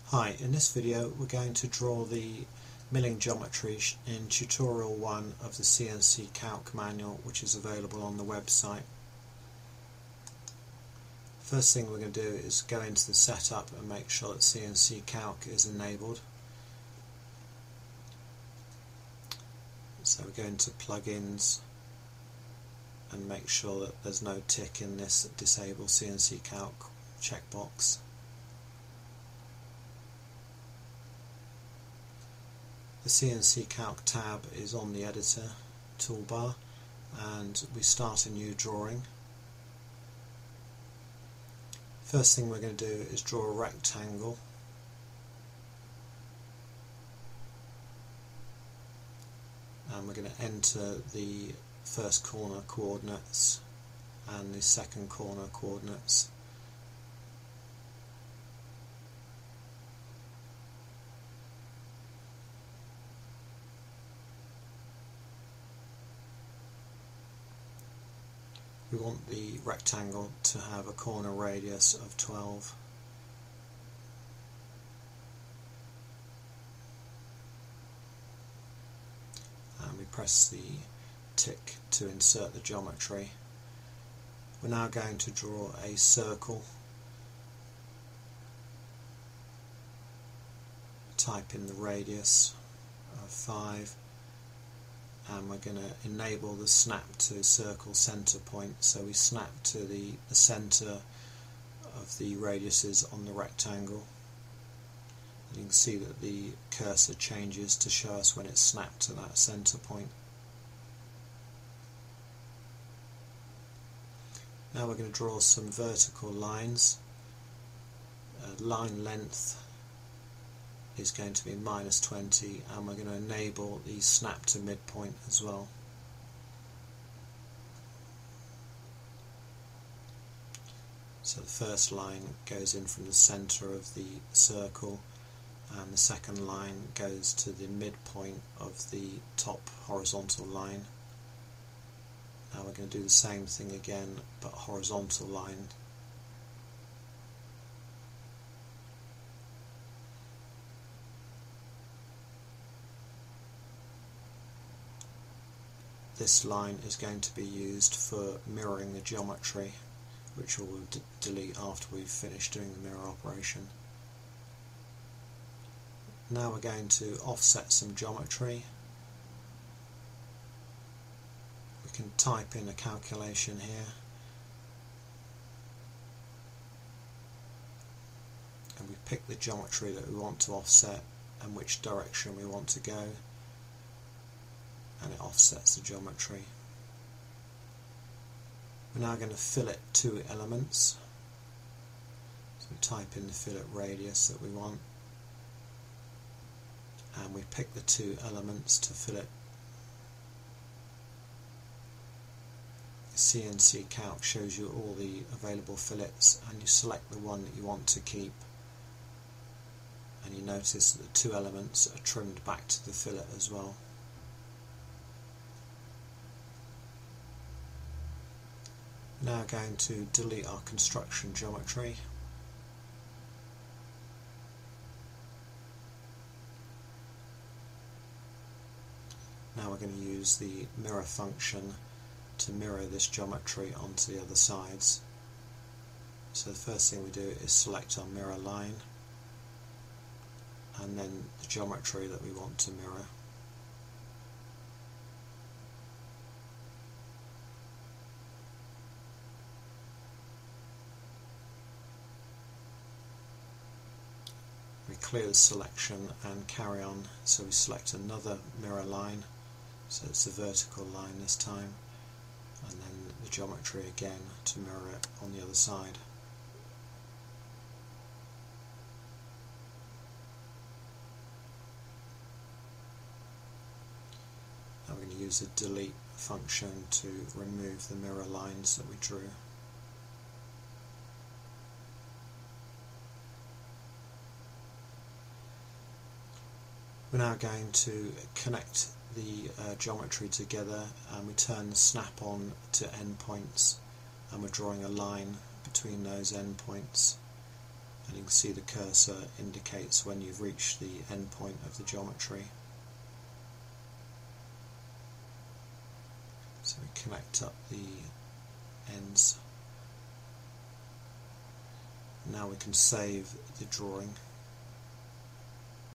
Hi, in this video we're going to draw the milling geometry in tutorial 1 of the CNC-Calc manual, which is available on the website. First thing we're going to do is go into the setup and make sure that CNC-Calc is enabled. So we go into plugins and make sure that there's no tick in this disable CNC-Calc checkbox. The CNC-Calc tab is on the editor toolbar, and we start a new drawing. First thing we're going to do is draw a rectangle. And we're going to enter the first corner coordinates and the second corner coordinates. We want the rectangle to have a corner radius of 12. And we press the tick to insert the geometry. We're now going to draw a circle. Type in the radius of 5. And we're going to enable the snap to circle center point, so we snap to the center of the radiuses on the rectangle. And you can see that the cursor changes to show us when it's snapped to that center point. Now we're going to draw some vertical lines. Line length is going to be -20, and we're going to enable the snap to midpoint as well. So the first line goes in from the center of the circle, and the second line goes to the midpoint of the top horizontal line. Now we're going to do the same thing again, but horizontal line. This line is going to be used for mirroring the geometry, which we'll delete after we've finished doing the mirror operation. Now we're going to offset some geometry. We can type in a calculation here, and we pick the geometry that we want to offset and which direction we want to go, and it offsets the geometry. We're now going to fillet two elements. So we type in the fillet radius that we want, and we pick the two elements to fillet. The CNC-Calc shows you all the available fillets, and you select the one that you want to keep, and you notice that the two elements are trimmed back to the fillet as well. Now going to delete our construction geometry. Now we're going to use the mirror function to mirror this geometry onto the other sides. So the first thing we do is select our mirror line, and then the geometry that we want to mirror. We clear the selection and carry on, so we select another mirror line, so it's a vertical line this time, and then the geometry again to mirror it on the other side. Now we're going to use the delete function to remove the mirror lines that we drew. We're now going to connect the geometry together, and we turn the snap on to endpoints, and we're drawing a line between those endpoints. and you can see the cursor indicates when you've reached the endpoint of the geometry. So we connect up the ends. Now we can save the drawing.